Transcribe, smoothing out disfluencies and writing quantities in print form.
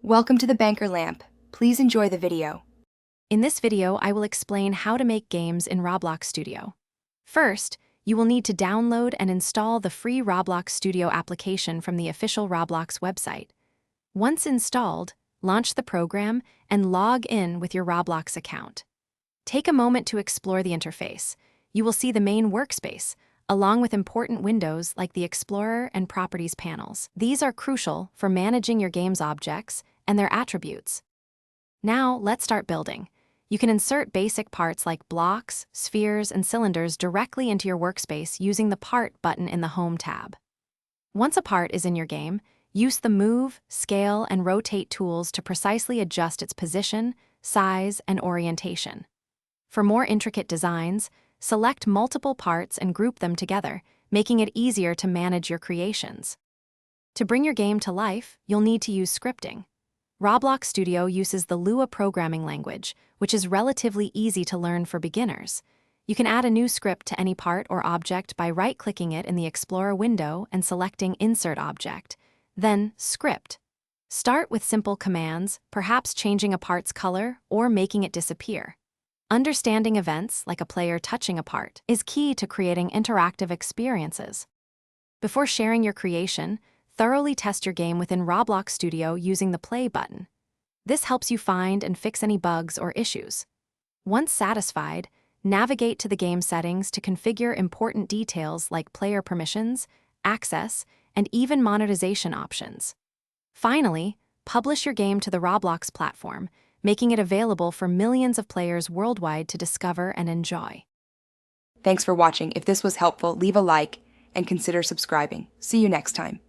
Welcome to the Banker Lamp. Please enjoy the video. In this video, I will explain how to make games in Roblox Studio. First, you will need to download and install the free Roblox Studio application from the official Roblox website. Once installed, launch the program and log in with your Roblox account. Take a moment to explore the interface. You will see the main workspace, along with important windows like the Explorer and Properties panels. These are crucial for managing your game's objects and their attributes. Now, let's start building. You can insert basic parts like blocks, spheres, and cylinders directly into your workspace using the Part button in the Home tab. Once a part is in your game, use the Move, Scale, and Rotate tools to precisely adjust its position, size, and orientation. For more intricate designs, select multiple parts and group them together, making it easier to manage your creations. To bring your game to life, you'll need to use scripting. Roblox Studio uses the Lua programming language, which is relatively easy to learn for beginners. You can add a new script to any part or object by right-clicking it in the Explorer window and selecting Insert Object, then Script. Start with simple commands, perhaps changing a part's color or making it disappear. Understanding events, like a player touching a part, is key to creating interactive experiences. Before sharing your creation, thoroughly test your game within Roblox Studio using the Play button. This helps you find and fix any bugs or issues. Once satisfied, navigate to the game settings to configure important details like player permissions, access, and even monetization options. Finally, publish your game to the Roblox platform, making it available for millions of players worldwide to discover and enjoy. Thanks for watching. If this was helpful, leave a like and consider subscribing. See you next time.